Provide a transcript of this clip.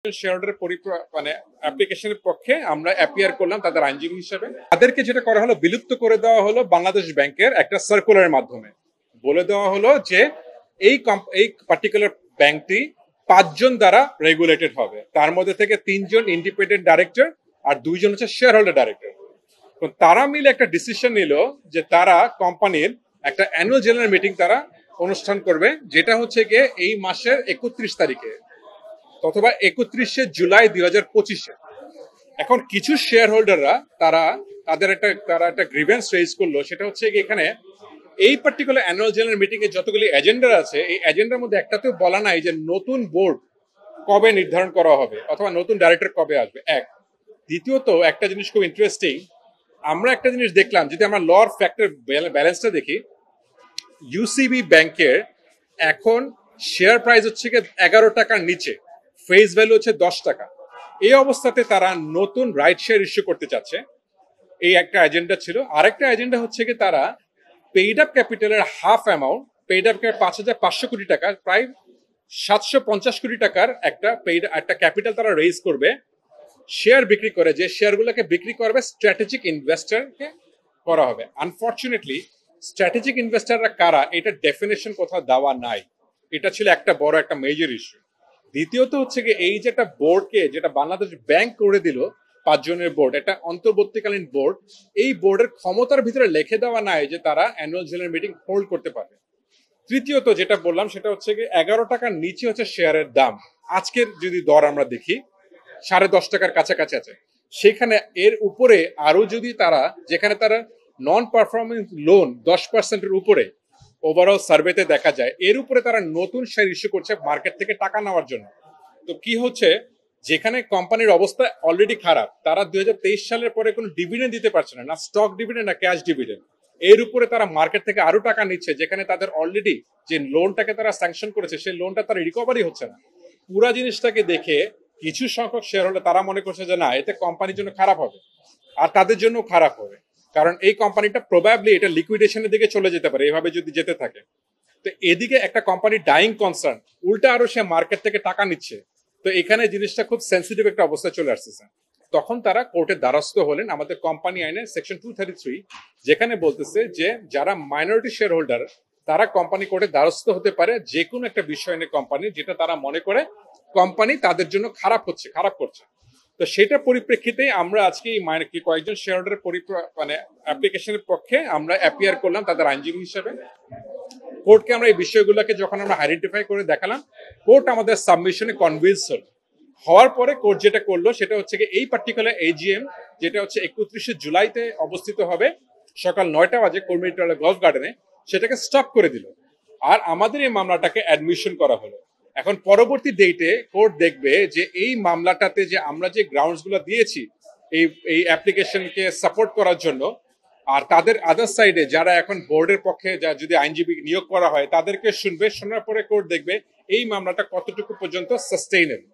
Shareholder মানে অ্যাপ্লিকেশনের পক্ষে আমরা অ্যাপিয়ার করলাম তাদের আইনজীবী হিসেবে। তাদেরকে যেটা করা হলো, বিলুপ্ত করে দেওয়া হলো বাংলাদেশ ব্যাংকের একটা সার্কুলারের মাধ্যমে। বলে দেওয়া হলো যে এই পার্টিকুলার ব্যাংকটি 5 জন দ্বারা রেগুলেটেড হবে, তার মধ্যে থেকে 3 জন ইন্ডিপেন্ডেন্ট ডাইরেক্টর আর 2 জন হচ্ছে শেয়ার হোল্ডার ডাইরেক্টর। তো তারা মিলে একটা ডিসিশন নিল যে তারা কোম্পানির একটা অ্যানুয়াল জেনারেল মিটিং তারা অনুষ্ঠান করবে, যেটা হচ্ছে গিয়ে এই মাসের 31 তারিখে অথবা 31শে জুলাই 2025-এ। এখন কিছু শেয়ার হোল্ডাররা তারা একটা গ্রিভেন্স রেজ করলো, সেটা হচ্ছে কি এখানে এই পার্টিকুলার অ্যানুয়াল জেনারেল মিটিং এ যতগুলি এজেন্ডা আছে, এই এজেন্ডার মধ্যে একটাতেও বলা নাই যে নতুন বোর্ড কবে নির্ধারণ করা হবে অথবা নতুন ডাইরেক্টর কবে আসবে। এক, দ্বিতীয়ত একটা জিনিস খুব ইন্টারেস্টিং, আমরা একটা জিনিস দেখলাম, যদি আমরা লর ফ্যাক্টর ব্যালেন্সটা দেখি, ইউসিবি ব্যাংকের এখন শেয়ার প্রাইস হচ্ছে 11 টাকার নিচে, ফেস ভ্যালু হচ্ছে 10 টাকা। এই অবস্থাতে তারা নতুন রাইট শেয়ার ইস্যু করতে চাচ্ছে, এই একটা এজেন্ডা ছিল। আরেকটা এজেন্ডা হচ্ছে কি তারা পেইড আপ ক্যাপিটালের half amount, paid up 5,500 crore টাকা, প্রায় 750 কোটি টাকার একটা ক্যাপিটাল তারা রেজ করবে, শেয়ার বিক্রি করে, যে শেয়ারগুলোকে বিক্রি করবে স্ট্র্যাটেজিক ইনভেস্টরকে করা হবে। আনফরচুনেটলি স্ট্র্যাটেজিক ইনভেস্টররা কারা এটা ডেফিনেশন কোথাও দেওয়া নাই, এটা ছিল একটা বড় একটা মেজর ইস্যু। দ্বিতীয়ত হচ্ছে কি এই যে একটা বোর্ডকে যেটা বাংলাদেশ ব্যাংক করে দিল, 5 জনের বোর্ড, একটা অন্তর্বর্তীকালীন বোর্ড, এই বোর্ডের ক্ষমতার ভিতরে লিখে দেওয়া নাই যে তারা অ্যানুয়াল জেনারেল মিটিং হোল্ড করতে পারবে। তৃতীয়ত যেটা বললাম সেটা হচ্ছে কি 11 টাকার নিচে হচ্ছে শেয়ারের দাম, আজকের যদি দর আমরা দেখি 10.5 টাকার কাছাকাছি আছে। সেখানে এর উপরে আরো যদি তারা, যেখানে তারা নন পারফরমেন্স লোন 10%-এর উপরে ওভারঅল সার্ভেতে দেখা যায়, এর উপরে তারা নতুন শেয়ার ইস্যু করছে মার্কেট থেকে টাকা নেওয়ার জন্য। তো কি হচ্ছে, যেখানে কোম্পানির অবস্থা অলরেডি খারাপ, তারা 2023 সালের পরে কোনো ডিভিডেন্ড দিতে পারছে না, না স্টক ডিভিডেন্ড না ক্যাশ ডিভিডেন্ড, এর উপরে তারা মার্কেট থেকে আরো টাকা নিচ্ছে, যেখানে তাদের অলরেডি যে লোনটাকে তারা স্যাংশন করেছে সেই লোনটা তার রিকভারি হচ্ছে না। পুরা জিনিসটাকে দেখে কিছু সংখ্যক শেয়ার হোল্ডার তারা মনে করছে যে না, এতে কোম্পানির জন্য খারাপ হবে, আর তাদের জন্য খারাপ হবে, কারণ এই কোম্পানিটা প্রবাবলি এটা লিকুইডেশনের দিকে চলে যেতে পারে এভাবে যদি যেতে থাকে। তো এদিকে একটা কোম্পানি ডাইং কনসার্ন, উল্টা আরো সে মার্কেট থেকে টাকা নিচ্ছে। তো এখানে জিনিসটা খুব সেন্সিটিভ একটা অবস্থায় চলে আসতেছে। তখন তারা কোর্টের দ্বারস্থ হলেন আমাদের কোম্পানি আইনের সেকশন 233, যেখানে বলতেছে যে যারা মাইনরিটি শেয়ার হোল্ডার তারা কোম্পানি কোর্টের দ্বারস্থ হতে পারে যে কোনো একটা বিষয় নিয়ে কোম্পানি, যেটা তারা মনে করে কোম্পানি তাদের জন্য খারাপ করছে। তো সেটার পরিপ্রেক্ষিতে আমরা আজকে এই কয়েকজন শেয়ার হোল্ডারের মানে অ্যাপ্লিকেশনের পক্ষে আমরা অ্যাপিয়ার করলাম তাদের আইনজীবী হিসেবে। কোর্টকে আমরা এই বিষয়গুলোকে যখন আমরা আইডেন্টিফাই করে দেখালাম, কোর্ট আমাদের সাবমিশনে কনভিন্স হওয়ার পরে কোর্ট যেটা করলো সেটা হচ্ছে কি এই পার্টিকুলার এজিএম, যেটা হচ্ছে 31শে জুলাইতে অবস্থিত হবে সকাল 9টা বাজে কর্মীটলা গলফ গার্ডেনে, সেটাকে স্টপ করে দিল। আর আমাদের এই মামলাটাকে অ্যাডমিশন করা হলো। এখন পরবর্তী ডেটে কোর্ট দেখবে যে এই মামলাটাতে যে আমরা যে গ্রাউন্ডস গুলো দিয়েছি এই অ্যাপ্লিকেশনকে সাপোর্ট করার জন্য, আর তাদের আদার সাইডে যারা এখন বোর্ডের পক্ষে যদি আইনজীবী নিয়োগ করা হয় তাদেরকে শুনবে, শোনার পরে কোর্ট দেখবে এই মামলাটা কতটুকু পর্যন্ত সাস্টেইনেবল।